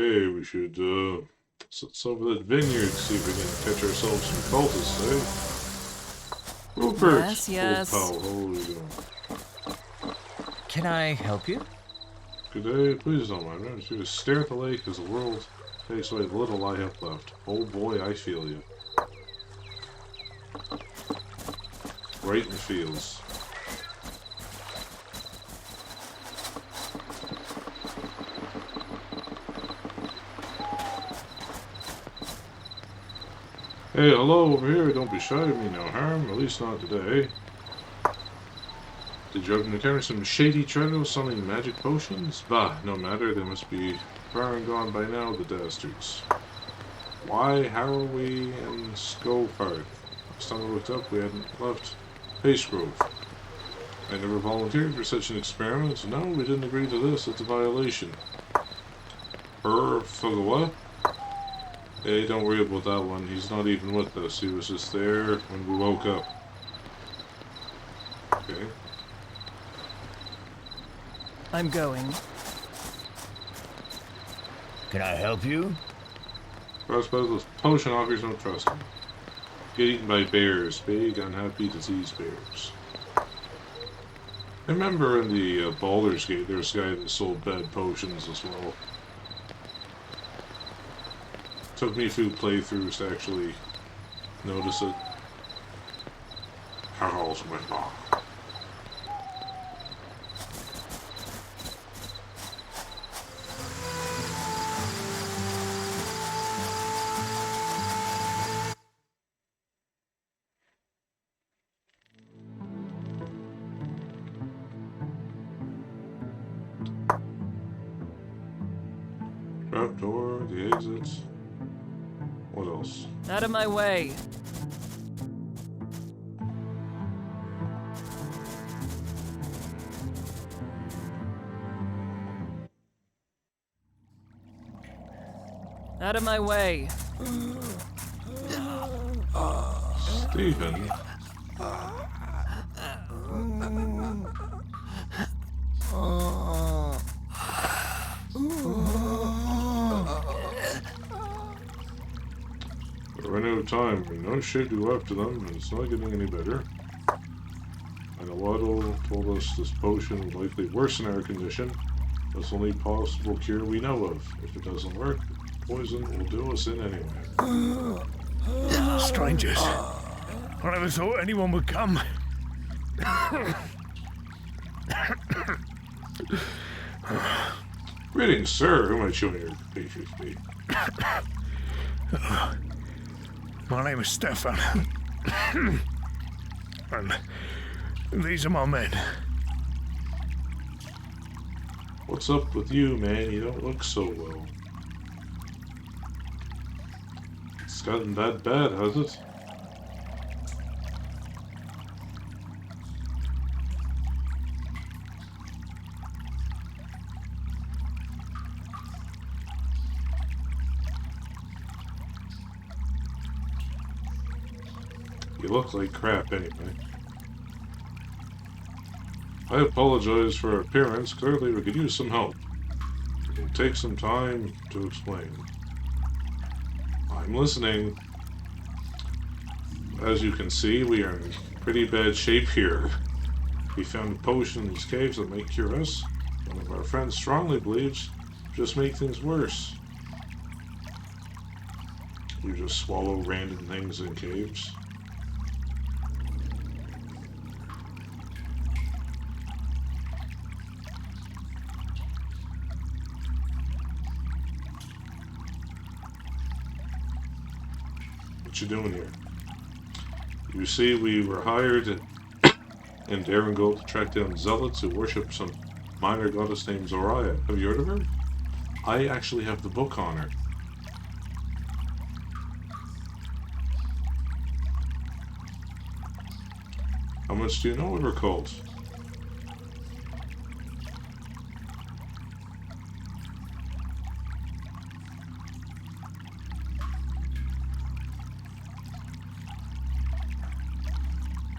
Okay, we should sit over that vineyard, see if we can catch ourselves some cultists, eh? Rupert, Yes, old yes. pal, how are you doing? Can I help you? Good day, please don't mind me. I'm just here to stare at the lake as the world takes away the little I have left. Oh boy, I feel you. Right in the feels. Hey, hello over here. Don't be shy of me, no harm. At least not today. Did you happen to carry some shady treasure selling magic potions? Bah, no matter. They must be far and gone by now, the dastards. Why, how are we in Scopart? Last time I looked up, we hadn't left Pace Grove. I never volunteered for such an experiment. No, we didn't agree to this. It's a violation. For the what? Hey, don't worry about that one. He's not even with us. He was just there when we woke up. Okay. I'm going. Can I help you? Frostbite, potion offers don't trust him. Get eaten by bears. Big, unhappy, diseased bears. I remember in the Baldur's Gate, there was a guy that sold bad potions as well. Took me a few playthroughs to actually notice it. How's my mom? Trapdoor, the exits. What else? Out of my way. Out of my way. Stephen? We're running out of time. We know shit to go after them, and it's not getting any better. I know Otto told us this potion will likely worsen our condition. That's the only possible cure we know of. If it doesn't work, poison will do us in anyway. Strangers. I never thought anyone would come. Greetings, sir. Who might show your patience be? My name is Stefan. And these are my men. What's up with you, man? You don't look so well. It's gotten that bad, has it? You look like crap anyway. I apologize for our appearance. Clearly we could use some help. It will take some time to explain. I'm listening. As you can see, we are in pretty bad shape here. We found a potion in these caves that might cure us. One of our friends strongly believes just make things worse. You just swallow random things in caves. What you doing here? You see, we were hired in Darengold to track down zealots who worship some minor goddess named Zoraya. Have you heard of her? I actually have the book on her. How much do you know of her cult?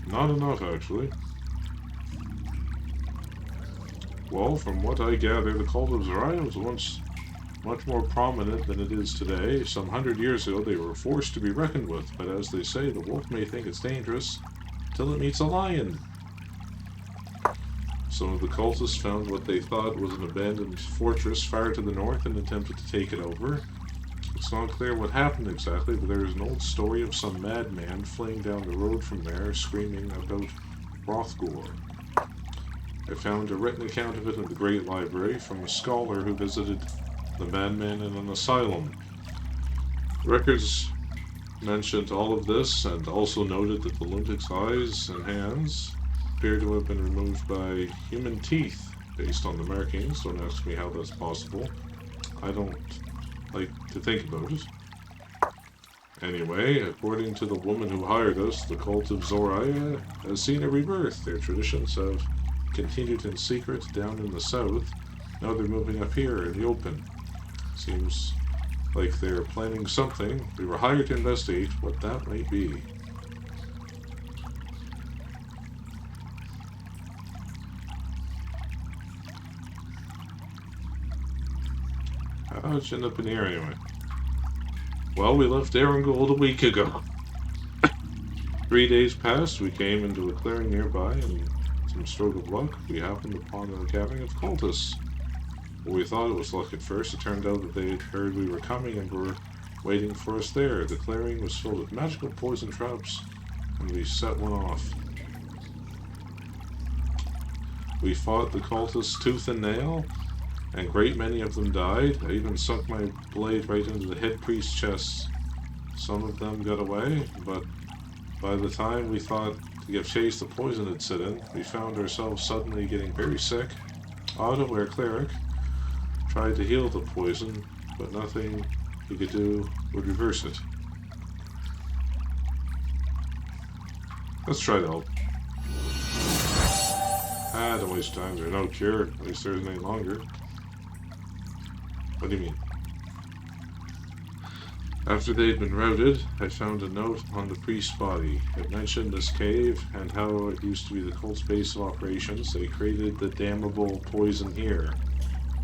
Not enough, actually. Well, from what I gather, the cult of Zoraya was once much more prominent than it is today. Some 100 years ago, they were forced to be reckoned with, but as they say, the wolf may think it's dangerous till it meets a lion. Some of the cultists found what they thought was an abandoned fortress far to the north and attempted to take it over. It's not clear what happened exactly, but there is an old story of some madman fleeing down the road from there, screaming about Rothgore. I found a written account of it in the Great Library from a scholar who visited the madman in an asylum. Records mentioned all of this and also noted that the lunatic's eyes and hands appear to have been removed by human teeth based on the markings. Don't ask me how that's possible. I don't like to think about it. Anyway, according to the woman who hired us, the cult of Zoraya has seen a rebirth. Their traditions have continued in secret down in the south. Now they're moving up here in the open. Seems like they're planning something. We were hired to investigate what that might be. How'd you end up in here anyway? Well, we left Eranggold a week ago. 3 days passed, we came into a clearing nearby, and some stroke of luck, we happened upon a gathering of cultists. Well, we thought it was luck at first. It turned out that they had heard we were coming and were waiting for us there. The clearing was filled with magical poison traps, and we set one off. We fought the cultists tooth and nail, and a great many of them died. I even sunk my blade right into the head priest's chest. Some of them got away, but by the time we thought to give chase, the poison had set in. We found ourselves suddenly getting very sick. Otto, our cleric, tried to heal the poison, but nothing he could do would reverse it. Let's try to help. Don't waste time. There's no cure. At least there isn't any longer. What do you mean? After they'd been routed, I found a note on the priest's body. It mentioned this cave and how it used to be the cult's base of operations. They created the damnable poison here,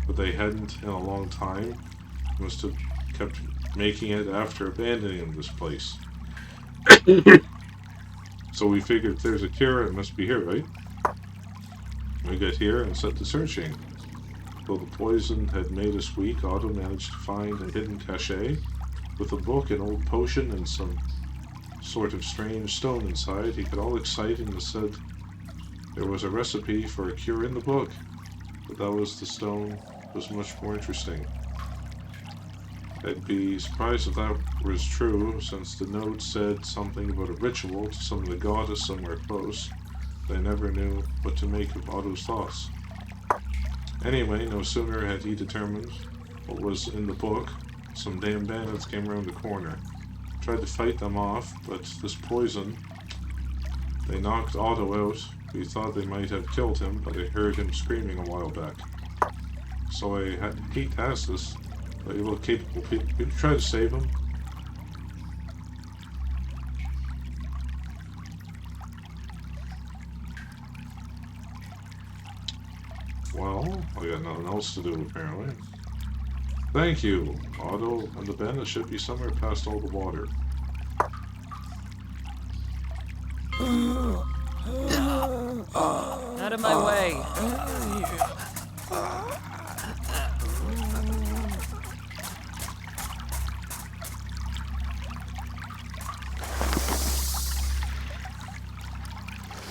but they hadn't in a long time. Must have kept making it after abandoning this place. So we figured if there's a cure, it must be here, right? We got here and set to searching. Though the poison had made us weak, Otto managed to find a hidden cache with a book, an old potion, and some sort of strange stone inside. He got all excited and said there was a recipe for a cure in the book, but that was the stone was much more interesting. I'd be surprised if that was true, since the note said something about a ritual to summon the goddess somewhere close. I never knew what to make of Otto's thoughts. Anyway, no sooner had he determined what was in the book, some damn bandits came around the corner. Tried to fight them off, but this poison, they knocked Otto out. We thought they might have killed him, but I heard him screaming a while back. So I hate to ask this, but you look capable. We try to save him. Well, I got nothing else to do apparently. Thank you. Otto and the bandit should be somewhere past all the water. Out of my way.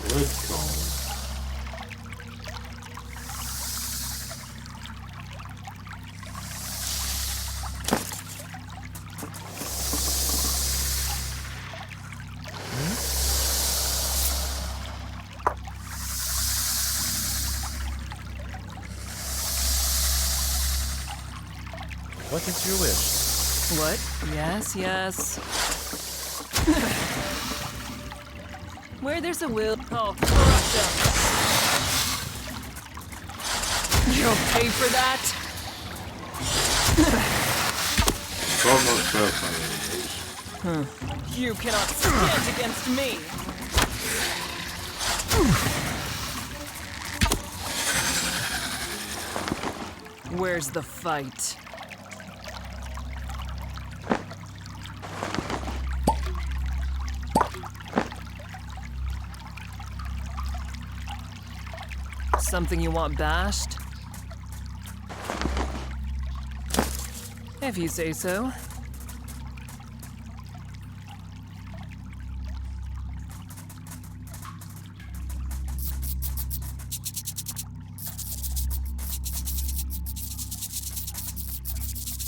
Red cone. What is your wish? What? Yes, yes. Where there's a will, oh, corrupt them. You'll pay for that? It's almost fast on enemies. You cannot stand against me. Where's the fight? Something you want bashed? If you say so.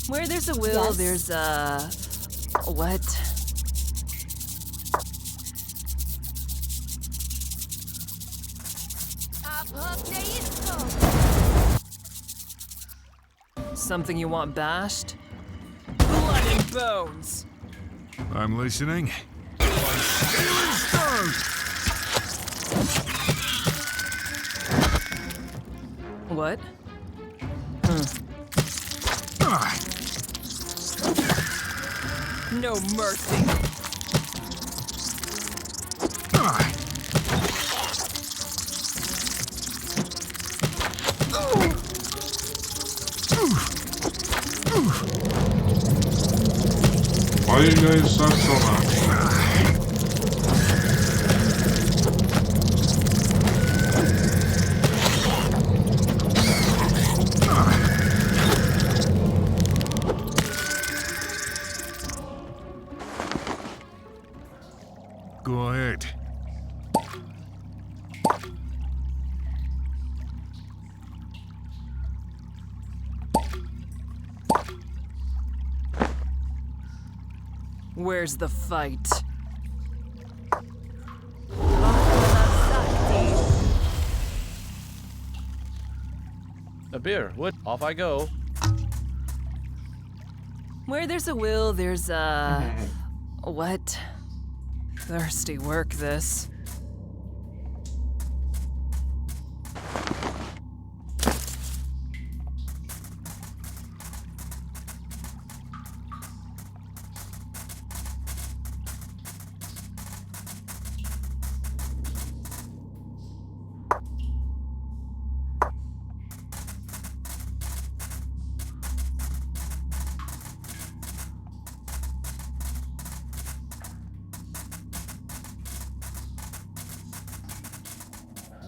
Where there's a will, Yes. there's a... what? Something you want bashed? Blood and bones! I'm listening. What? No mercy! Why you guys suck so much? Go ahead. Where's the fight? A beer. What? Off I go. Where there's a will, there's a... what? Thirsty work, this.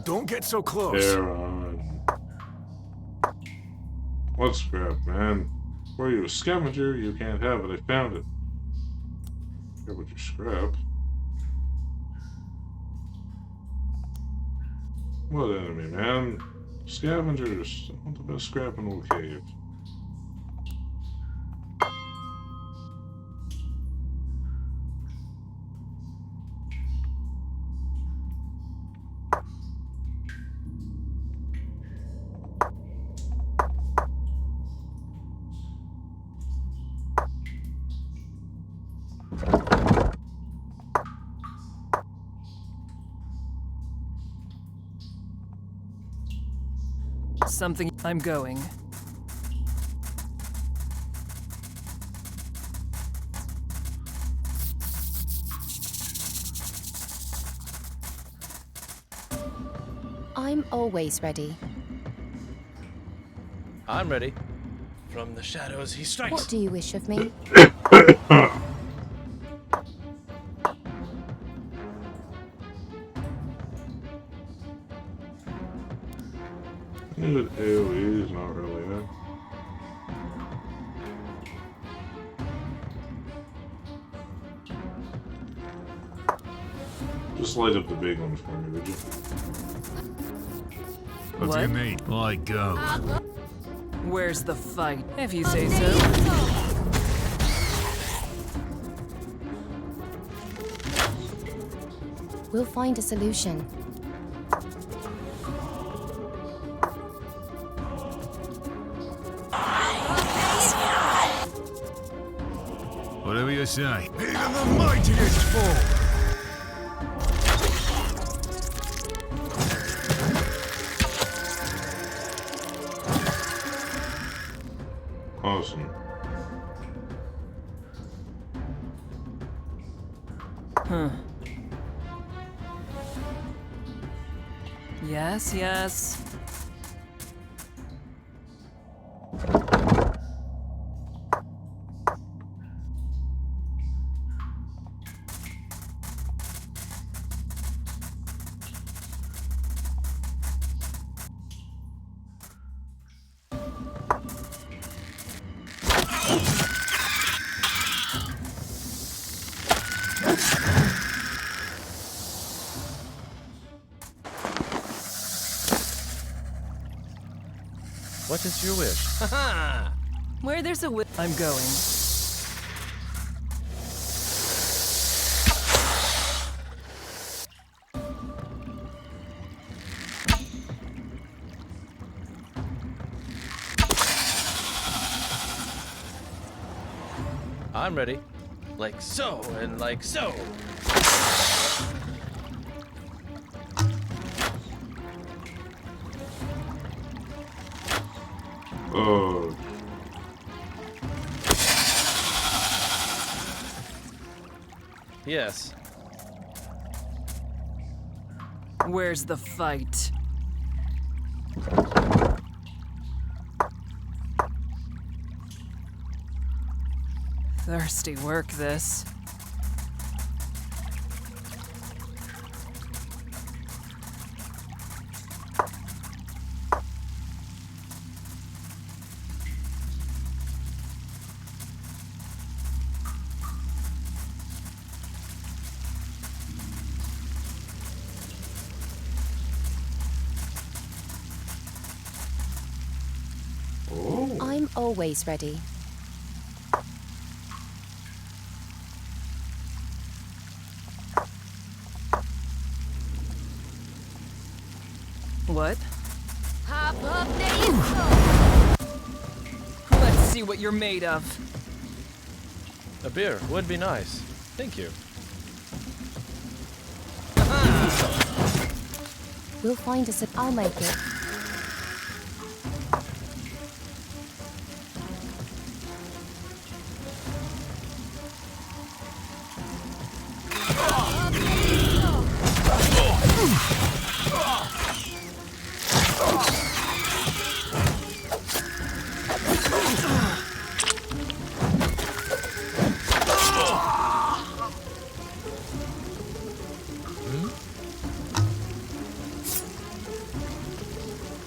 Don't get so close. They're on. What scrap, man? Were you a scavenger? You can't have it. I found it. Here with your scrap. What enemy, man? Scavengers. I want the best scrap in the cave. Something... I'm going. I'm always ready. I'm ready. From the shadows he strikes. What do you wish of me? Good AoE is not really that. Just light up the big one for me, would you? What do you What? mean? I go. Where's the fight? If you say so. We'll find a solution. Whatever you say. Even the mightiest fall. Awesome. Huh. Yes, yes. What is your wish? Where there's a will, I'm going. I'm ready. Like so, and like so. Oh. Yes. Where's the fight? Thirsty work, this. Oh. I'm always ready. What? Hop up, there you go. Let's see what you're made of. A beer would be nice. Thank you. We'll find us. I'll make it.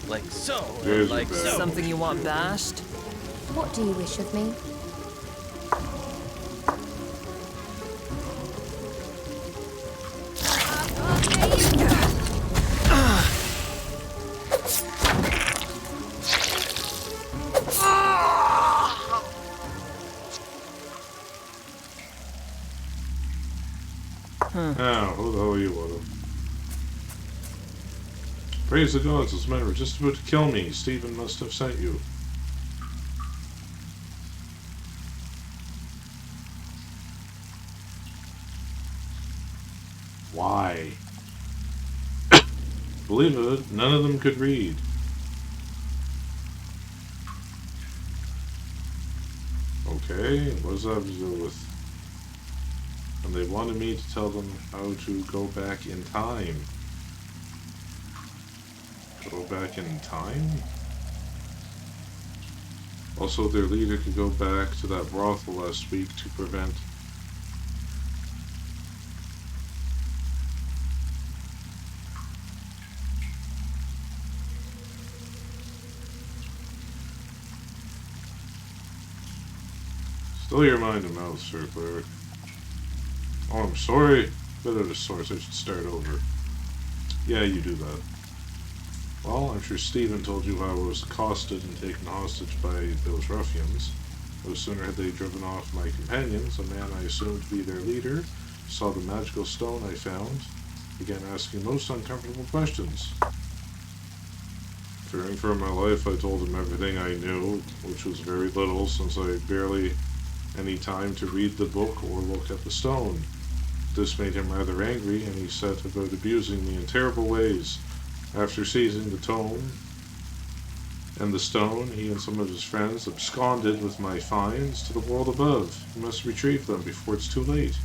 Like so, There's and like your so. bell. Something you want bashed? What do you wish of me? Now, who the hell are you, Otto? Praise the gods, those men were just about to kill me. Stephen must have sent you. Why? Believe it, none of them could read. Okay, what does that have to do with? And they wanted me to tell them how to go back in time. Go back in time? Also, their leader could go back to that brothel last week to prevent... Still your mind and mouth, Sir Cleric. Oh, I'm sorry. Bit of a source, I should start over. Yeah, you do that. Well, I'm sure Stephen told you how I was accosted and taken hostage by those ruffians. No sooner had they driven off my companions, a man I assumed to be their leader saw the magical stone I found, began asking most uncomfortable questions. Fearing for my life, I told him everything I knew, which was very little since I had barely any time to read the book or look at the stone. This made him rather angry, and he set about abusing me in terrible ways. After seizing the tome and the stone, he and some of his friends absconded with my finds to the world above. You must retrieve them before it's too late.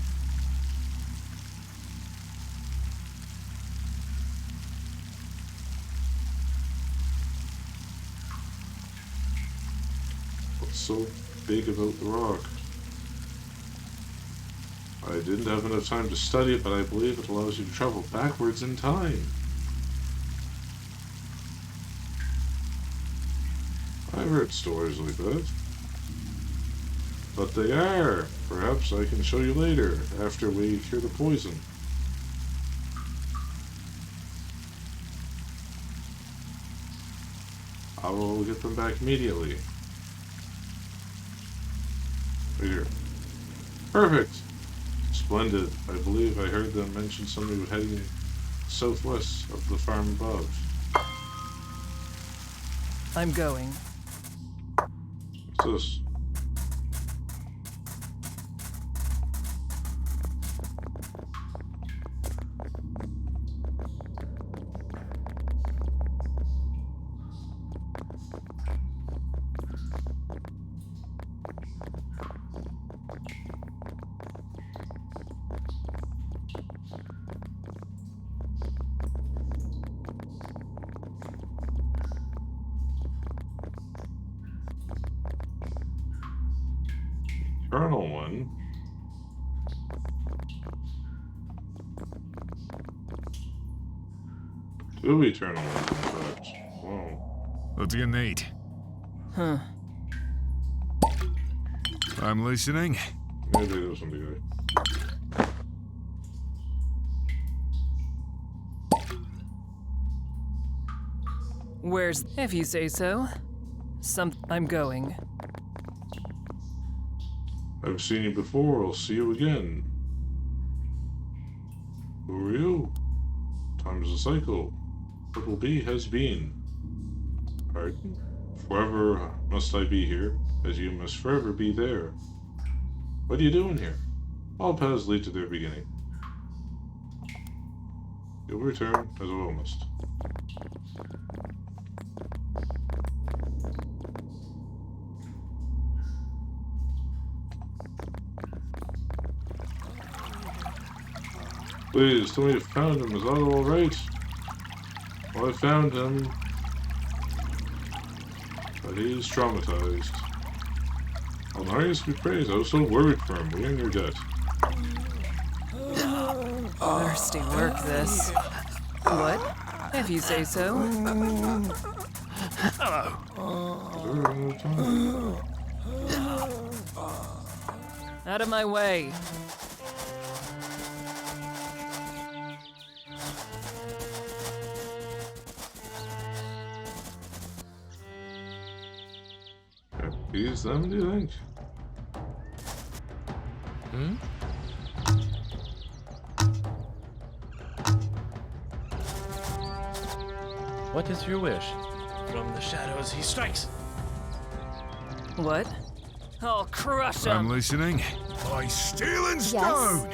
What's so big about the rock? I didn't have enough time to study it, but I believe it allows you to travel backwards in time. I've heard stories like that. But they are. Perhaps I can show you later, after we cure the poison. I will get them back immediately. Right here. Perfect! Splendid. I believe I heard them mention somebody heading southwest of the farm above. I'm going. What's this? Eternal one. Two eternal ones, in fact. Whoa. What do you need? Huh. I'm listening. Maybe there was something there. Where's... If you say so. I'm going. I've seen you before, I'll see you again. Who are you? Time is a cycle. What will be has been. Pardon? Forever must I be here, as you must forever be there. What are you doing here? All paths lead to their beginning. You'll return, as all must. Please, tell me you found him. Is Otto alright? Well, I found him. But he's traumatized. Alnarius be praised. I was so worried for him. We're in your debt. Thirsty work, this. What? If you say so. Out of my way. These them, do you think? Hmm? What is your wish? From the shadows he strikes. What? I'll crush I'm him. listening. By steel and stone.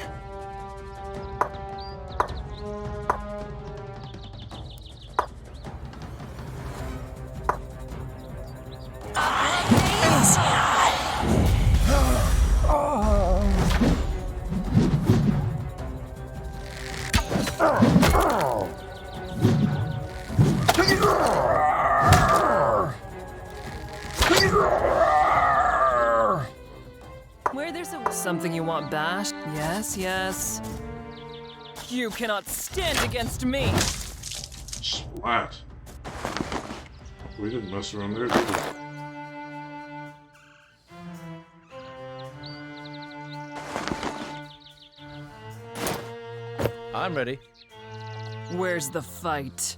Where there's something you want bashed? Yes, yes. You cannot stand against me. Splat. We didn't mess around there, did we? I'm ready. Where's the fight?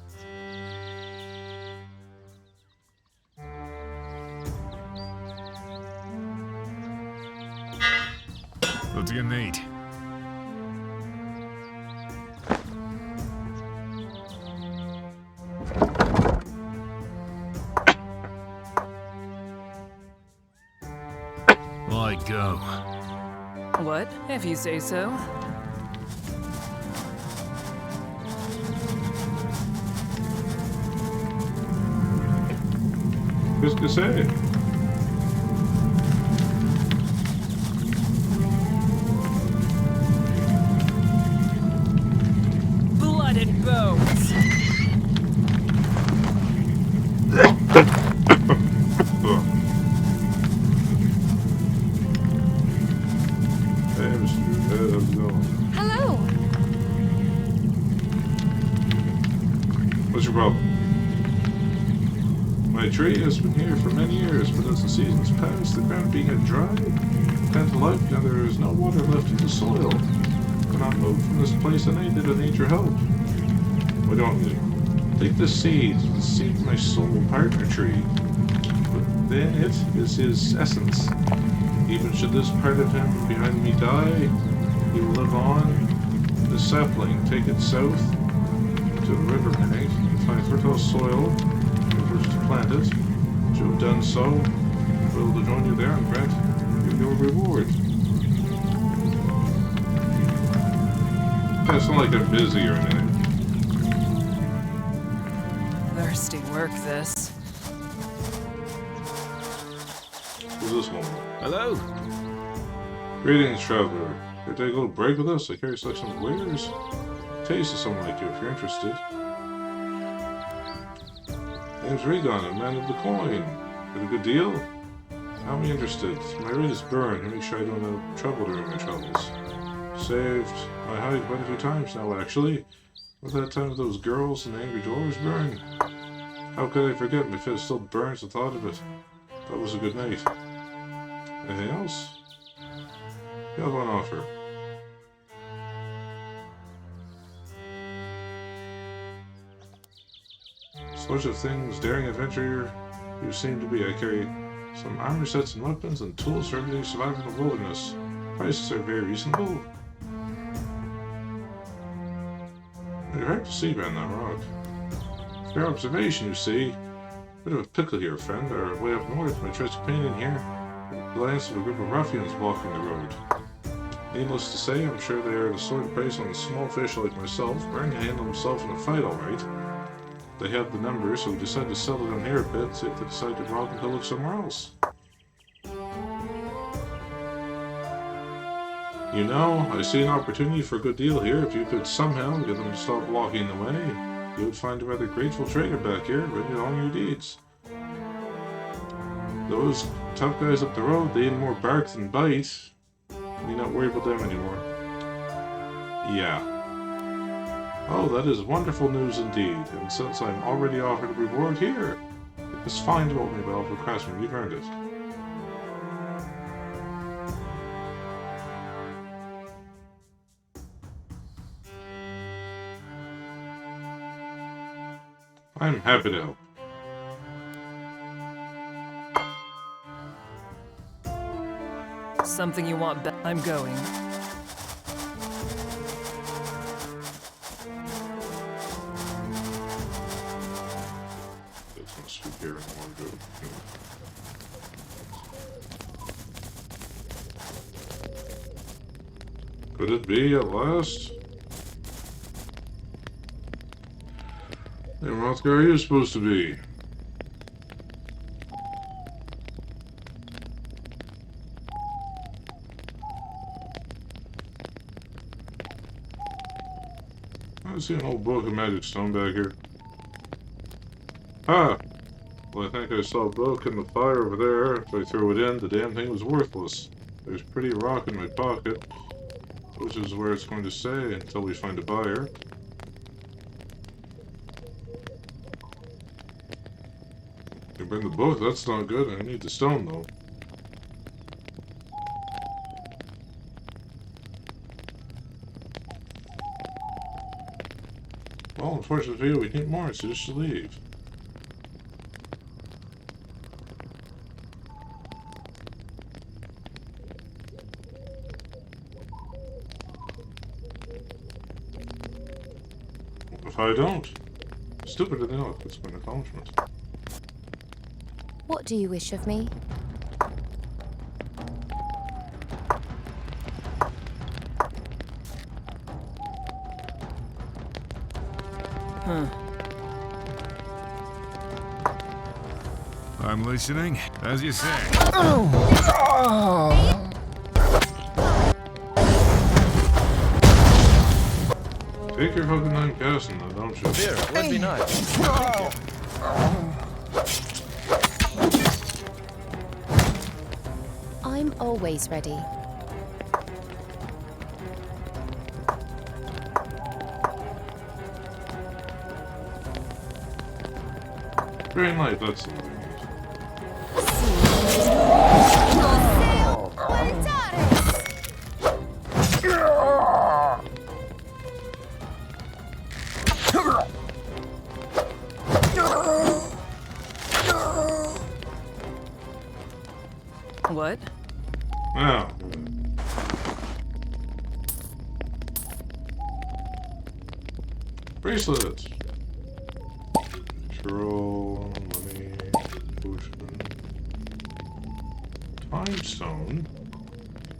What do you need? I go. What? If you say so. Qu'est-ce que c'est? Blood and bones. Hey, Mr. How's it going? Hello. What's your problem? My tree has been here for many years, but as the seasons pass, the ground being dry, repent to life, now there is no water left in the soil. Cannot move from this place unaided and need your help. Why don't you? Take the seed of my soul partner tree. Within it is his essence. Even should this part of him behind me die, he will live on. The sapling, take it south to the river bank and find fertile soil in which to plant it. Once you have done so, I will join you there and grant you your reward. It's not like I'm busy or anything. Thirsty work, this. Who's this one? Hello? Greetings, traveler. Here, take a little break with us. I carry selections of wares. Taste of someone like you if you're interested. Name's Regon, a man of the coin. Got a good deal? I'm interested. My rate is burned. Make sure I don't have trouble during my travels. Saved my hide quite a few times now, actually. With that time those girls and the angry dwarves burn. How could I forget? My fist still burns the thought of it. That was a good night. Anything else? You have one offer. Such of things, daring adventurer you seem to be. I carry some armor sets and weapons and tools for everyday survival in the wilderness. Prices are very reasonable. You're hard to see behind that rock. Fair observation, you see. Bit of a pickle here, friend. Our way up north, my trusty companion here glanced at a group of ruffians blocking the road. Needless to say, I'm sure they are the sort of person on a small fish like myself, willing to handle himself in a fight, alright. They have the numbers, so we decided to settle down here a bit, see if they decide to rob and pillage somewhere else. You know, I see an opportunity for a good deal here. If you could somehow get them to stop blocking the way, you would find a rather grateful trader back here, ready to honor your deeds. Those tough guys up the road, they eat more bark than bite. You need not worry about them anymore. Yeah. Oh, that is wonderful news indeed. And since I'm already offered a reward here, it is fine to hold me by Alpha Craftsman. You've earned it. I'm happy to help. Something you want back? I'm going. That's gonna speak here and I want to go. Could it be at last? Hey, what guy are you supposed to be? I see an old book of magic stone back here. Ah! Well, I think I saw a book in the fire over there. If I threw it in, the damn thing was worthless. There's pretty rock in my pocket, which is where it's going to stay until we find a buyer. You bring the book, that's not good. I need the stone, though. Well, unfortunately for you, we need more, so you should leave. If I don't, stupid enough, it's an accomplishment. What do you wish of me? I'm listening. As you say. Take your fucking time casting, though, don't you? Beer, it would be nice. I'm always ready. Green light, that's the way. Well done! What? Now, bracelet. Cure, money, potion. Time stone.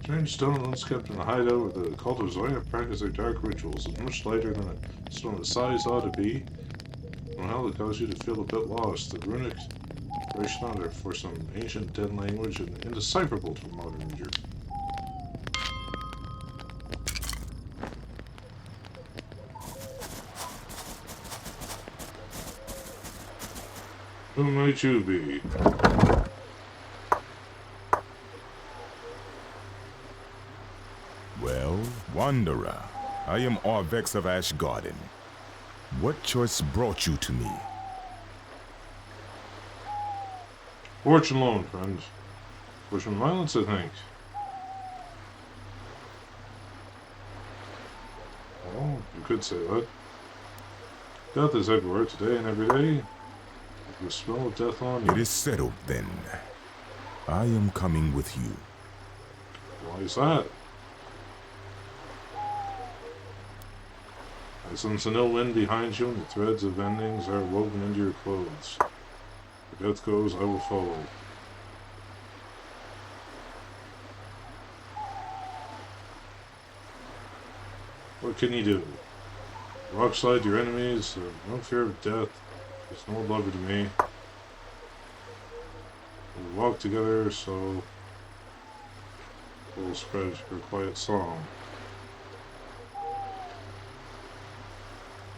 Strange stone once kept in a hideout where the cult of Zoya practice their dark rituals. It's much lighter than a stone its size ought to be. Somehow it causes you to feel a bit lost. The runic Reichnauer for some ancient dead language and indecipherable to a modern reader. Who might you be? Well, Wanderer, I am Arvex of Ashgarden. What choice brought you to me? Fortune alone, friend. Fortune violence, I think. Oh, you could say that. Death is everywhere today and every day. The smell of death on you. It is settled then. I am coming with you. Why is that? I sense an ill wind behind you, and the threads of endings are woven into your clothes. Where death goes, I will follow. What can you do? Rock slide your enemies, no fear of death. There's no lover to me. We walk together, so we'll spread your quiet song.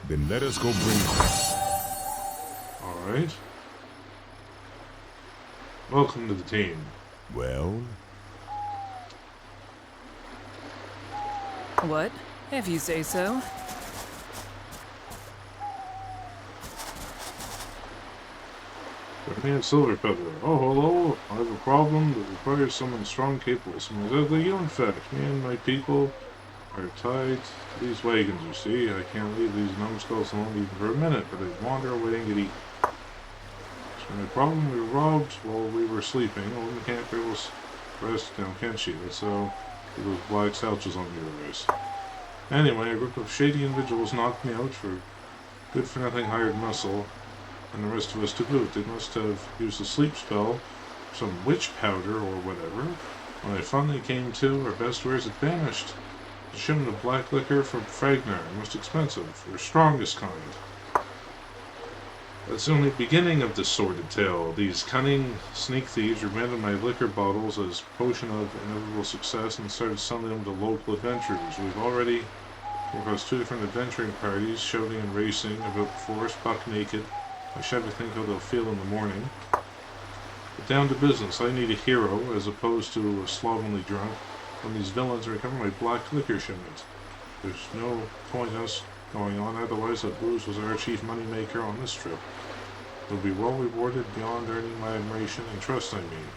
Then let us go bring Alright. Welcome to the team. Well, What? If you say so. Journey of Silver Feather. Oh, hello. I have a problem that requires someone strong, capable, someone deadly. You, in fact, me and my people are tied to these wagons, you see. I can't leave these numbskulls alone even for a minute, but they wander away and get eaten. So my problem, we were robbed while we were sleeping. Oh, we can't be able to rest now, can she? That's how those black slouches on your eyes. Anyway, a group of shady individuals knocked me out for good-for-nothing hired muscle, and the rest of us to boot. They must have used a sleep spell, some witch powder or whatever. When I finally came to, our best wares had vanished. A shipment of black liquor from Vintner, most expensive, the strongest kind. That's the only beginning of this sordid tale. These cunning sneak thieves remanded my liquor bottles as potion of inevitable success and started selling them to local adventurers. We've already come across 2 different adventuring parties, shouting and racing about the forest, buck naked. I shudder to think how they'll feel in the morning. But down to business. I need a hero as opposed to a slovenly drunk when these villains are recovering my black liquor shipment. There's no point in us going on, otherwise that booze was our chief moneymaker on this trip. They'll be well rewarded beyond earning my admiration and trust, I mean.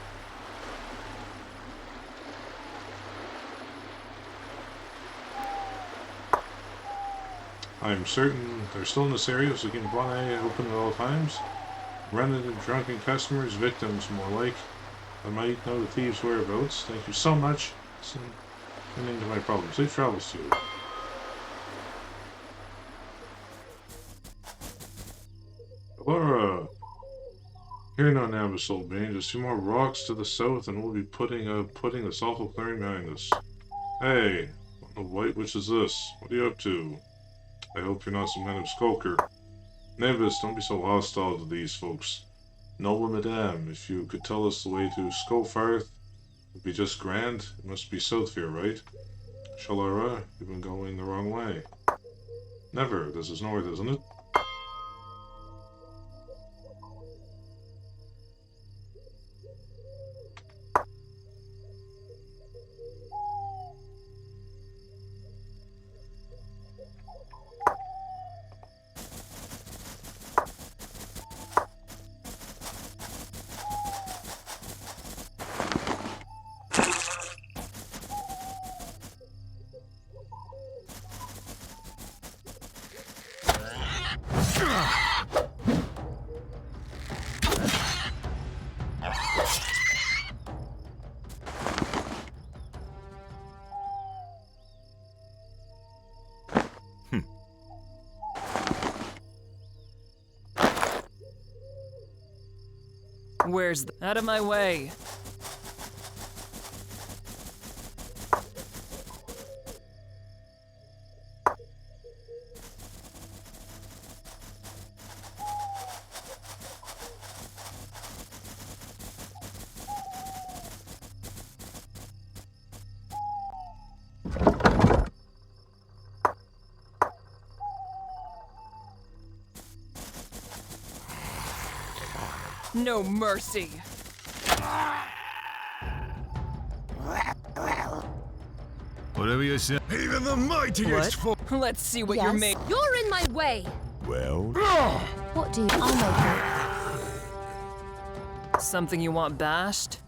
I am certain they're still in this area, so keep one eye open at all times. Rented and drunken customers, victims more like. I might know the thieves' whereabouts. Thank you so much. It's an ending to my problem. Safe travels to you. Laura! Here now, Navis, old bean. Just 2 more rocks to the south, and we'll be putting this awful clearing behind us. Hey! What the white witch is this? What are you up to? I hope you're not some kind of skulker. Navis, don't be so hostile to these folks. No, madame, if you could tell us the way to Skofarth, it'd be just grand. It must be south here, right? Shalara, you've been going the wrong way. Never. This is north, isn't it? Where's the... Out of my way. No mercy. Whatever you say. Even the mightiest What? Let's see what you're Yes? made. You're in my way. Well, What do you... I'll make it. Something you want bashed?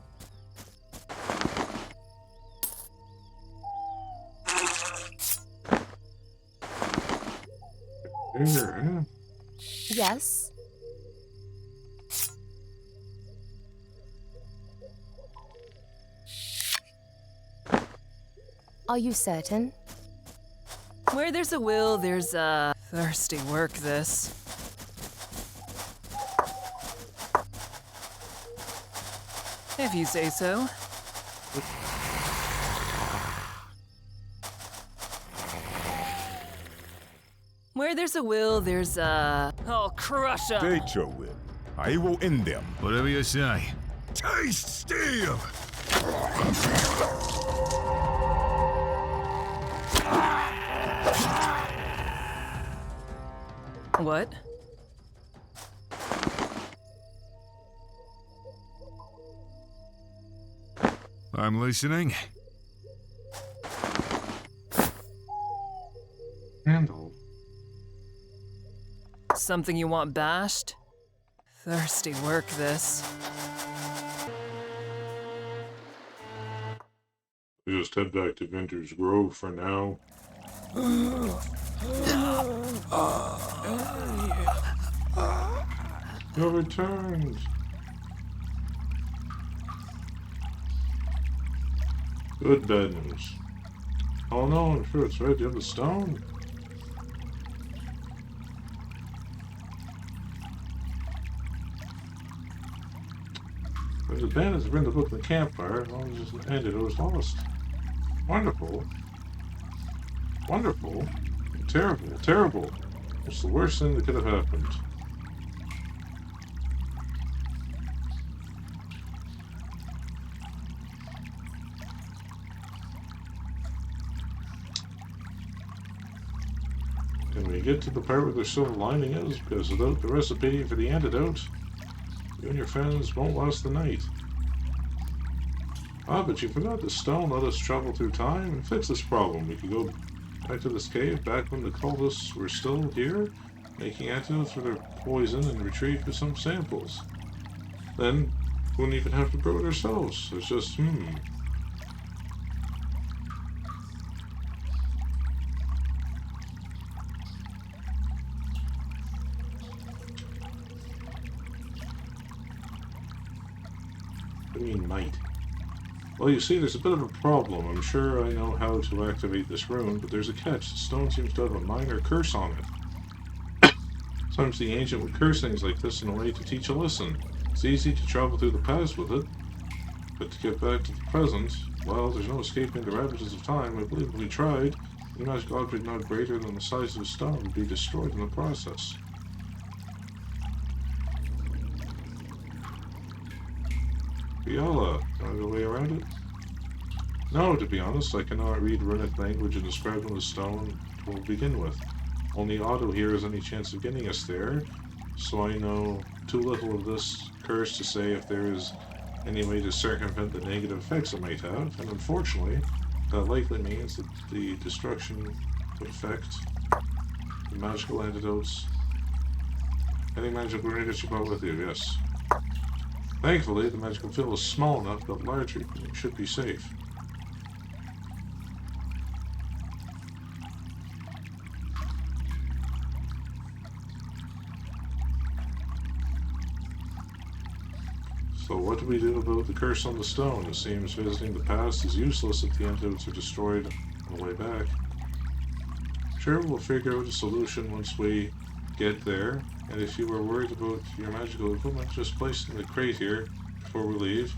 Here, Yes? Are you certain? Where there's a will, there's a... Thirsty work, this. If you say so. Where there's a will, there's a... I'll crush 'em. state your will. I will end them. Whatever you say. Taste steel! What? I'm listening. handle. Something you want bashed? Thirsty work, this. We just head back to Vintner's Grove for now. You're returned. Good bad news. Oh no, I'm sure it's right. You have the stone. There's the bandits bring the book in the campfire. As long as it ended, it was lost. Wonderful. Wonderful. Terrible. Terrible. It's the worst thing that could have happened. Can we get to the part where the silver lining is? Because without the recipe for the antidote, you and your friends won't last the night. Ah, but you forgot the stone let us travel through time and fix this problem. We could go back to this cave back when the cultists were still here, making antidotes for their poison and retreat for some samples. Then, we wouldn't even have to brew it ourselves. It's just, What do you mean, might? Well, you see, there's a bit of a problem. I'm sure I know how to activate this rune, but there's a catch. The stone seems to have a minor curse on it. Sometimes the ancient would curse things like this in a way to teach a lesson. It's easy to travel through the past with it, but to get back to the present, well, there's no escaping the ravages of time. I believe if we tried, any magical object not greater than the size of a stone would be destroyed in the process. Fiala, know the way around it? No, to be honest, I cannot read runic language inscribed on the stone to begin with. Only Otto here has any chance of getting us there, so I know too little of this curse to say if there is any way to circumvent the negative effects it might have, and unfortunately, that likely means that the destruction would affect the magical antidotes. Any magical grenades you brought with you, yes. Thankfully, the magical field is small enough but larger, it should be safe. So what do we do about the curse on the stone? It seems visiting the past is useless if the antidotes are destroyed on the way back. Sure, we'll figure out a solution once we get there. And if you were worried about your magical equipment, just place it in the crate here before we leave.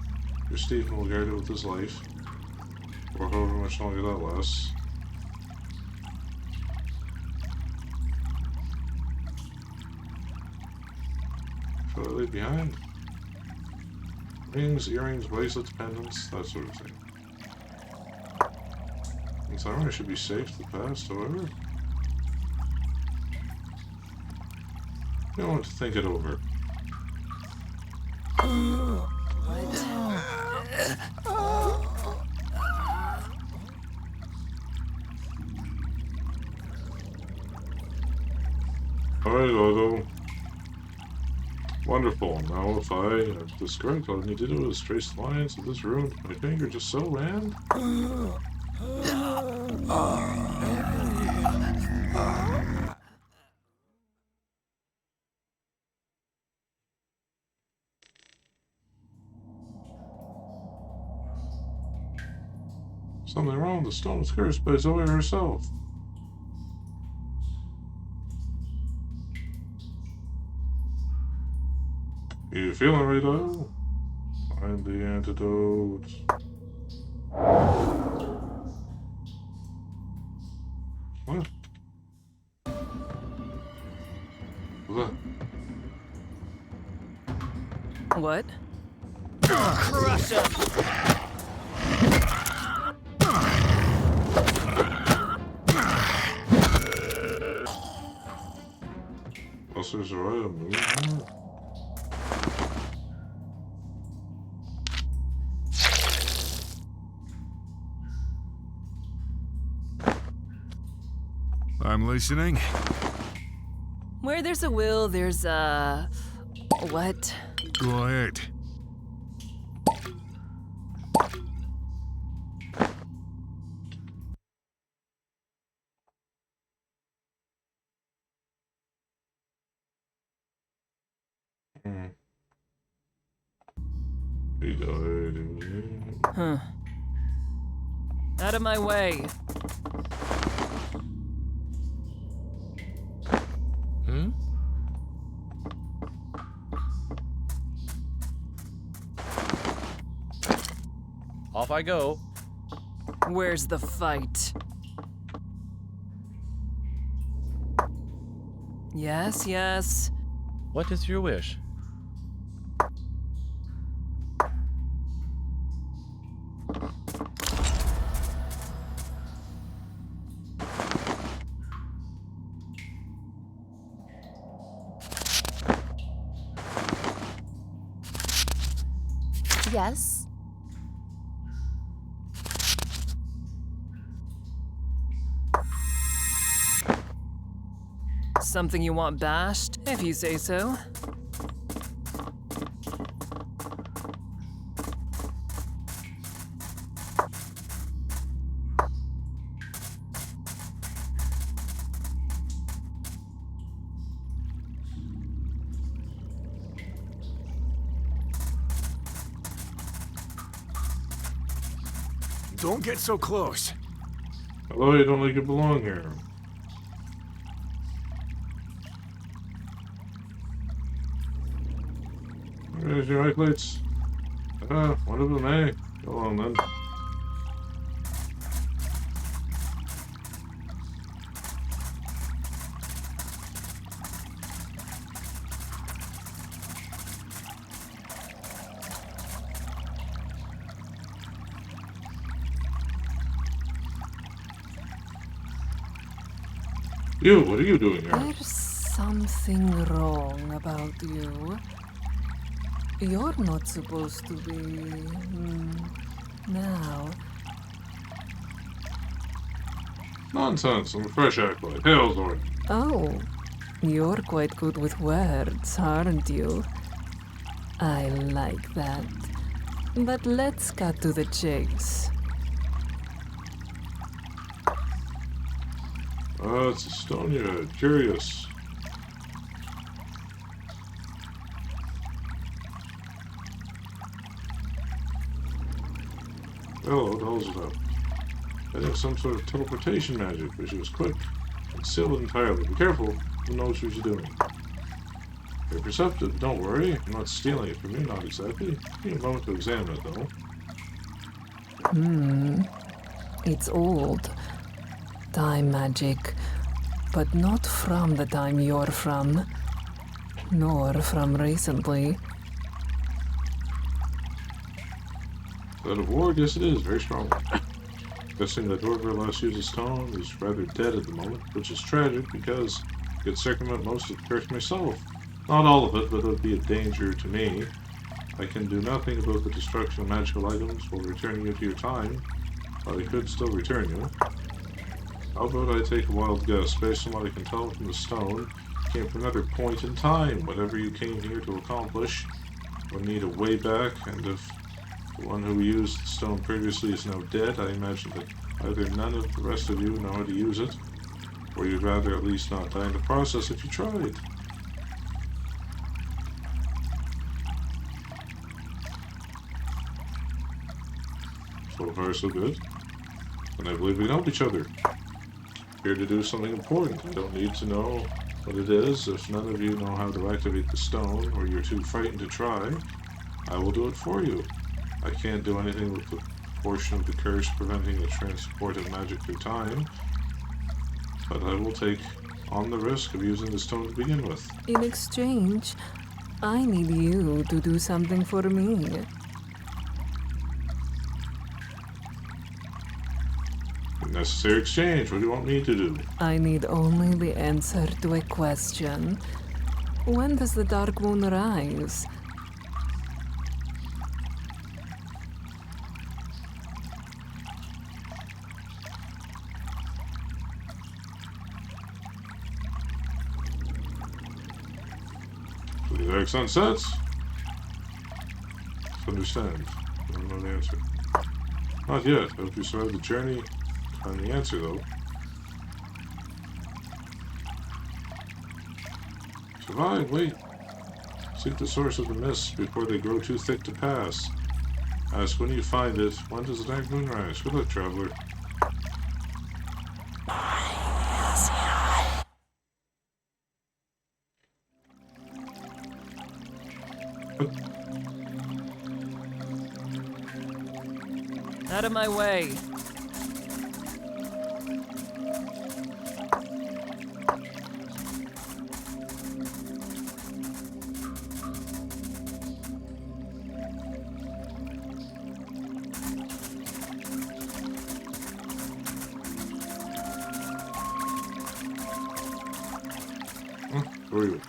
Your Stephen will guard it with his life. Or however much longer that lasts. Should I leave behind? Rings, earrings, bracelets, pendants, that sort of thing. This armor should be safe to pass, however. You want to think it over. Alright, Otto. Wonderful. Now if I have this correct, all I need to do is trace the lines of this rune to my finger just so, and... Something wrong. The stone was cursed by Zoe herself. You feeling right, Otto? Find the antidote. What? What's that? What? Crush him! There's a right of movement. I'm listening. Where there's a will, there's a... what? Go ahead. He died. Huh. Out of my way. Hmm? Off I go. Where's the fight? Yes, yes. What is your wish? Yes. Something you want bashed, if you say so. Don't get so close. Hello, you don't like you belong here. Where's your eye lights? One of them, eh? Go on then. You, what are you doing here? There's something wrong about you. You're not supposed to be... now. Nonsense, I'm a fresh acolyte. Hail, Lord. Oh, you're quite good with words, aren't you? I like that. But let's cut to the chase. It's Estonia. Curious. Hello, what the hell's it up? I think some sort of teleportation magic, but she was quick and sealed entirely. Be careful. who knows what you're doing. You're perceptive, don't worry. I'm not stealing it from you, not exactly. Give me a moment to examine it, though. It's old. Time magic. But not from the time you're from. Nor from recently. That of war? Yes, it is. Very strong. Guessing that whoever last used a stone is rather dead at the moment, which is tragic because I could circumvent most of the curse myself. Not all of it, but it would be a danger to me. I can do nothing about the destruction of magical items while returning you to your time, but I could still return you. How about I take a wild guess? Based on what I can tell from the stone, you came from another point in time. Whatever you came here to accomplish will need a way back, and if the one who used the stone previously is now dead, I imagine that either none of the rest of you know how to use it, or you'd rather at least not die in the process if you tried. So far, so good. And I believe we can help each other. Here to do something important. I don't need to know what it is. If none of you know how to activate the stone, or you're too frightened to try, I will do it for you. I can't do anything with the portion of the curse preventing the transport of magic through time, but I will take on the risk of using the stone to begin with. In exchange, I need you to do something for me. Necessary exchange. What do you want me to do? I need only the answer to a question. When does the dark moon rise? So the exact sun sets? Let's understand. I don't know the answer. Not yet. I hope you survive the journey. Find the answer, though. Survive, wait. Seek the source of the mists before they grow too thick to pass. Ask when you find it, when does the dark moon rise? Good luck, traveler. Out of my way. Who are you?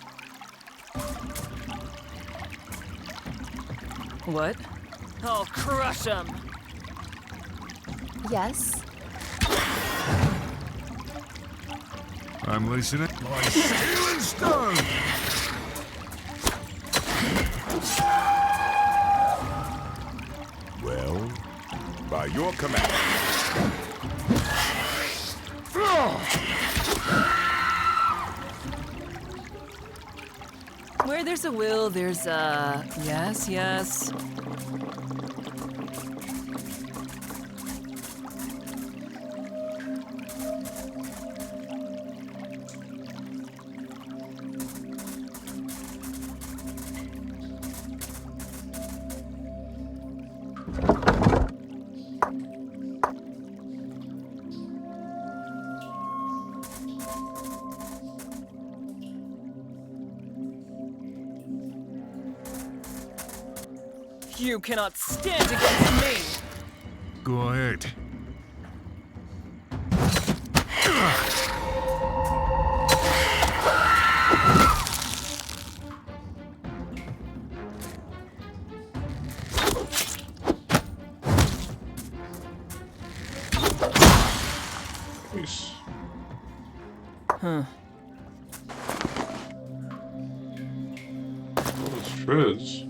What? I'll crush him. Yes? I'm listening. My steel and stone! Well, by your command. Where there's a will, there's a... Yes, yes. You cannot stand against me! Go ahead. Nice. Huh. Well, it's shreds.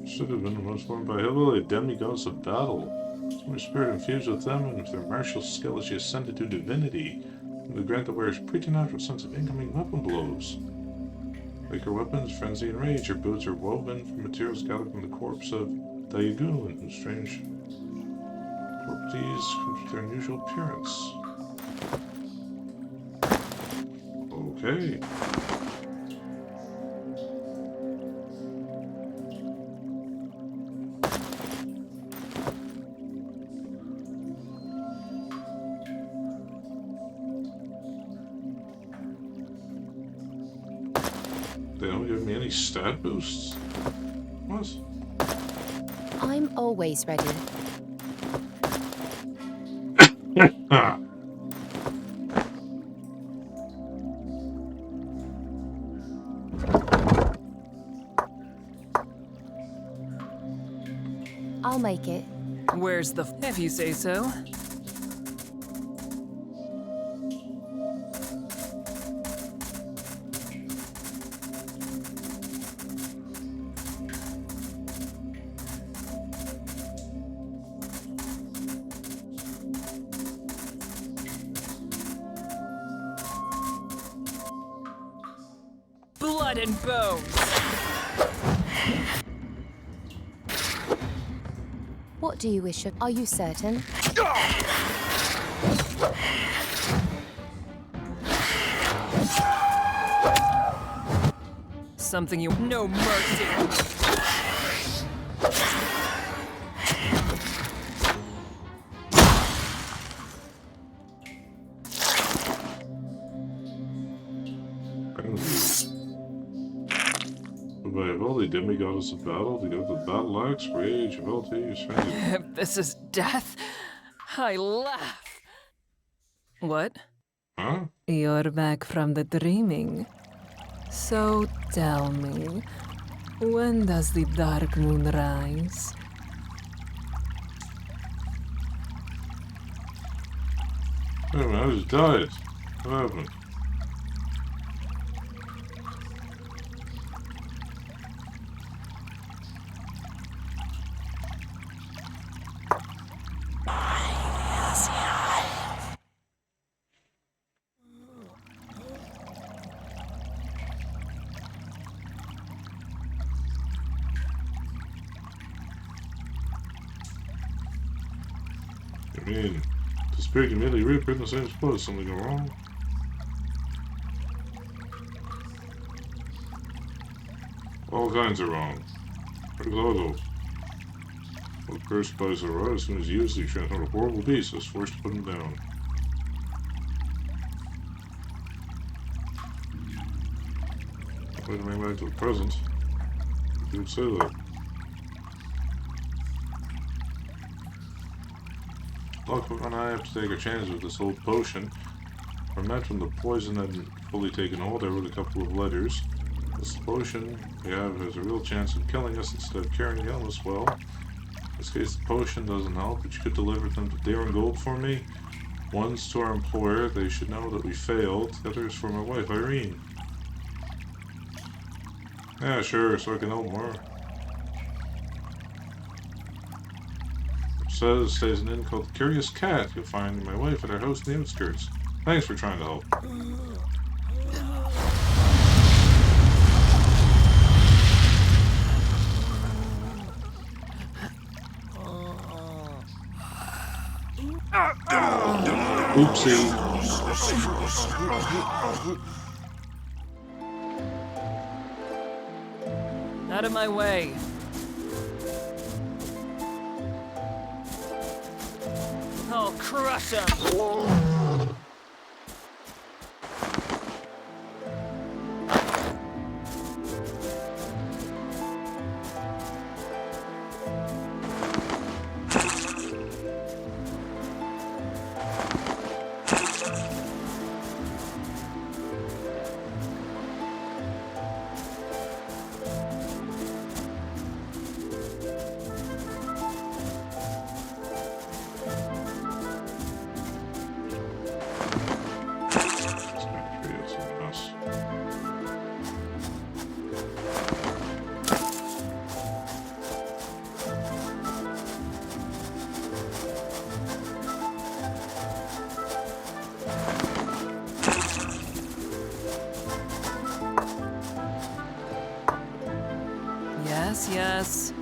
Should have been once formed by heavily demigods of battle. Some spirit infused with them, and if their martial skill is ascended to divinity, would grant the wearer's preternatural sense of incoming weapon blows. Like her weapons, frenzy and rage, her boots are woven from materials gathered from the corpse of Dayagun, whose strange properties come to their unusual appearance. Okay. They don't give me any stat boosts? What? I'm always ready. Ah. I'll make it. Where's the if you say so? Blood and bones. What do you wish of? Are you certain? Something you no mercy. By ability, demigoddess of battle, to give the battle axe, rage, ability, strength. If this is death, I laugh. What? Huh? You're back from the dreaming. So tell me, when does the dark moon rise? Wait a minute, I just died. What happened? I mean, the spirit immediately reappeared in the same spot. Is something go wrong? All kinds are wrong. Where's Otto? Well, cursed by his aura, as soon as he used it, he transformed a horrible beast. I was forced to put him down. Way to bring back to the present. You would say that. Lockwood and I have to take a chance with this old potion. From that, when the poison hadn't fully taken hold, I wrote a couple of letters. This potion we have has a real chance of killing us instead of carrying the illness well. In this case, the potion doesn't help, but you could deliver them to Darren Gold for me. One's to our employer, they should know that we failed. The other is for my wife, Irene. Yeah, sure, so I can help more. Says stays an inn called the Curious Cat. You'll find my wife at our house in the outskirts. Thanks for trying to help. Oopsie. Out of my way. I'll crush him. Yes.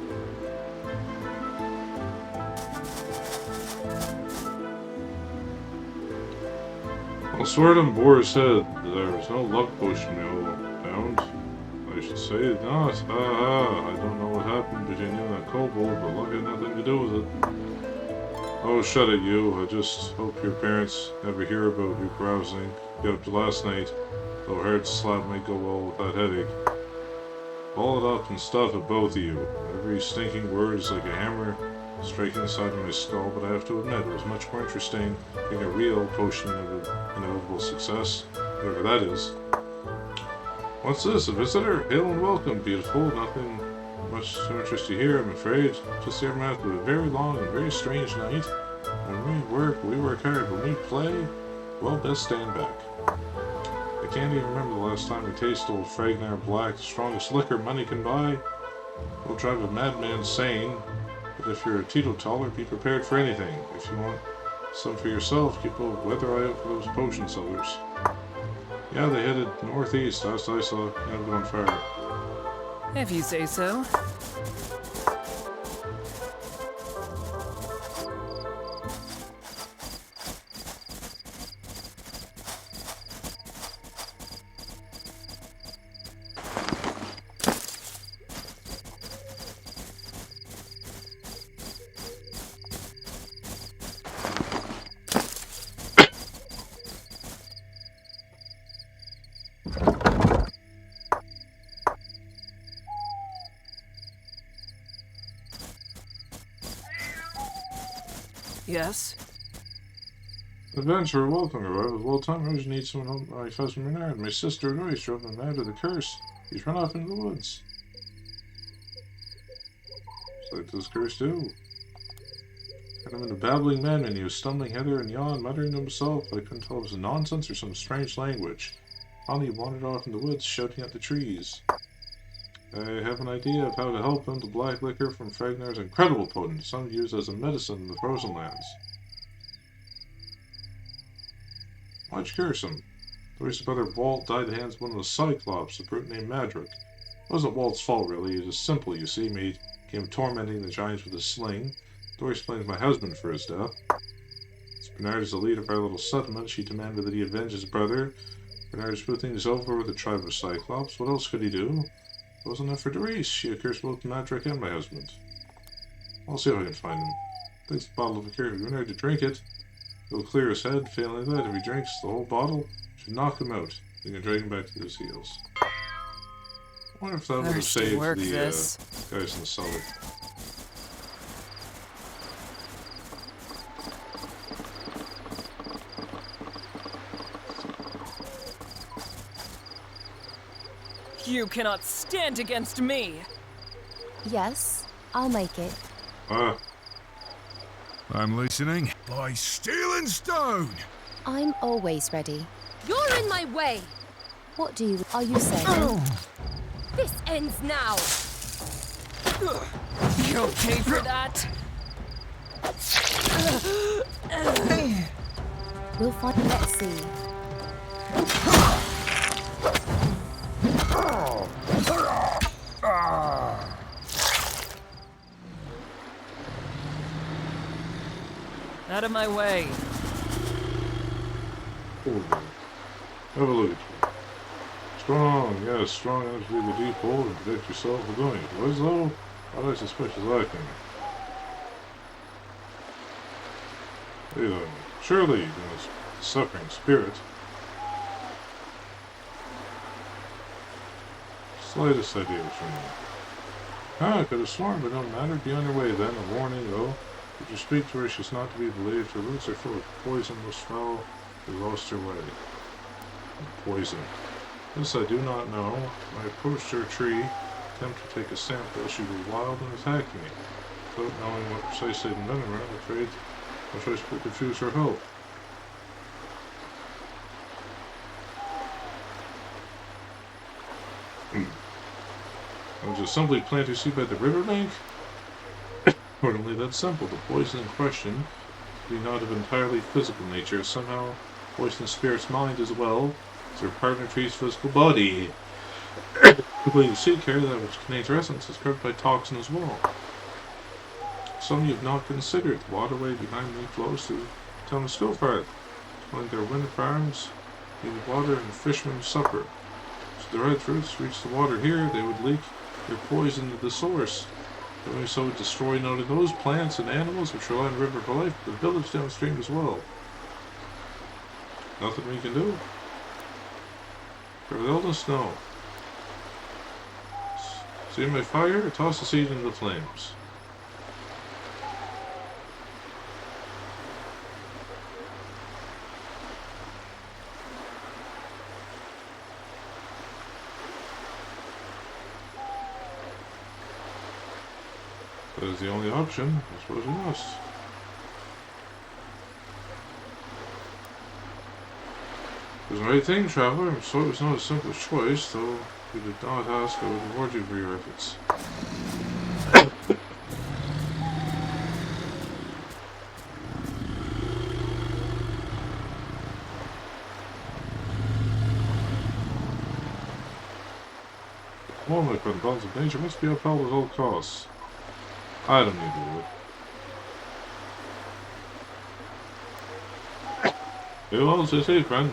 I'll swear it on Boar's head. There is no luck potion mill found. I should say not. I don't know what happened between you and that kobold, but luck had nothing to do with it. Oh, shut it, you. I just hope your parents never hear about you carousing. Get up to last night, though a hard slap might go well with that headache. Ball it up and stuff at both of you. Every stinking word is like a hammer striking the side of my skull, but I have to admit it was much more interesting being a real potion of inevitable success, whatever that is. What's this? A visitor? Hail and welcome, beautiful. Nothing much to interest you here, I'm afraid. Just the aftermath of a very long and very strange night. When we work hard. When we play, well, best stand back. I can't even remember the last time we tasted old Fragnar Black, the strongest liquor money can buy. Will drive a madman sane, but if you're a teetotaler, be prepared for anything. If you want some for yourself, keep a weather eye out for those potion sellers. Yeah, they headed northeast. Last I saw, never on fire. If you say so. Yes? Adventurer, welcome. Arrival was well timed. I just need someone help my husband Renard. My sister Joyce drove him mad with a curse. He's run off into the woods. What like does curse do? Had him in a babbling madman. He was stumbling hither and yon, muttering to himself. I couldn't tell if it was nonsense or some strange language. Finally, he wandered off in the woods, shouting at the trees. I have an idea of how to help him. The black liquor from Fragnar is incredible potent, some used as a medicine in the frozen lands. Why'd you curse him? Joyce's brother Walt died at the hands of one of the Cyclops, a brute named Madrick. It wasn't Walt's fault, really. It was simple, you see. He came tormenting the giants with a sling. Doris blames my husband for his death. As Bernard is the leader of our little settlement, she demanded that he avenge his brother. Bernard is putting things over with the tribe of Cyclops. What else could he do? It wasn't enough for Doris. She accursed both Madrick and my husband. I'll see if I can find him. Takes a bottle of liqueur for Bernard to drink it. It'll clear his head. Failing that, if he drinks the whole bottle, it should knock him out. You can drag him back to his heels. I wonder if that would have saved the guys in the cellar. You cannot stand against me! Yes, I'll make it. I'm listening. By steel and stone! I'm always ready. You're in my way! What do you... Are you certain? This ends now! You okay for that? We'll find... Let's see. Out of my way. Have a look at you. Strong, yes, strong enough to leave a deep hole and protect yourself from doing it. Was though? What I suspect is lacking. Wait a minute. Surely, you must suffering spirit. Slightest idea from you. I could have sworn, but don't matter. Be on your way then. A warning, though. If you speak to her, she's not to be believed. Her roots are full of poison, most foul. They lost her way. Poison. This I do not know. When I approached her tree, attempt to take a sample, she grew wild and attacked me. Without knowing what precisely had been done to her, I'm afraid no choice but to refuse her help. I was just simply plant your seed by the riverbank? Only that simple. The poison in question be not of entirely physical nature. Somehow, poison spirit's mind as well as her partner tree's physical body. The way you seek her, that which contains her essence, is covered by toxin as well. Some you've not considered. The waterway behind me flows through the town of Scofard. One of their wind farms needed water and fisherman's supper. Should the red fruits reach the water here, they would leak their poison to the source. Doing so would destroy not only those plants and animals which rely on the river for life, but the village downstream as well. Nothing we can do? For the illness, no. See my fire? Toss the seed into the flames. That is the only option. I suppose we must. It was the right thing, traveler. I'm sorry it was not a simple choice, though you did not ask. I would reward you for your efforts. All my friend, bonds of nature must be upheld at all costs. I don't need to do it. Who else is he, friend?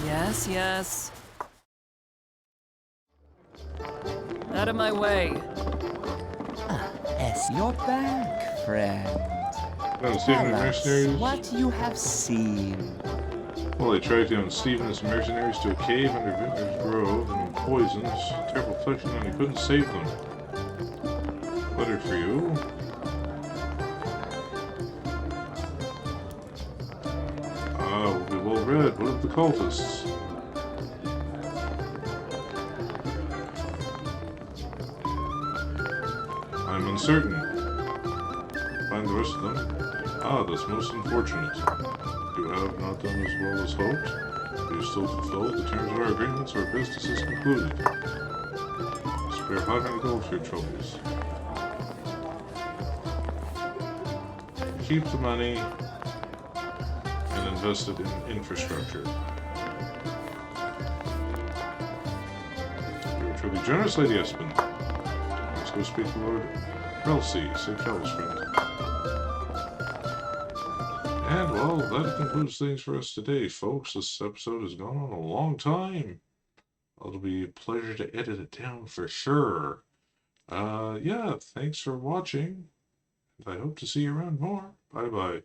Yes, yes. Out of my way. Yes, you're back, friend. No, Stephen Tell and us mercenaries. what you have seen. Well, they tracked down Stephen and some mercenaries to a cave under Vintner's Grove and were poisoned. Terrible affliction, and he couldn't save them. Letter for you. Ah, will be well read. What of the cultists? I'm uncertain. Find the rest of them. Ah, that's most unfortunate. You have not done as well as hoped. You still fulfilled the terms of our agreements. Our business is concluded. Spare 500 gold for your troubles. Keep the money and invest it in infrastructure. You're a truly generous, Lady Espen. Let's go speak to Lord Relsi, say Kel's friend. And, well, that concludes things for us today, folks. This episode has gone on a long time. It'll be a pleasure to edit it down for sure. Yeah, thanks for watching. I hope to see you around more. Bye-bye.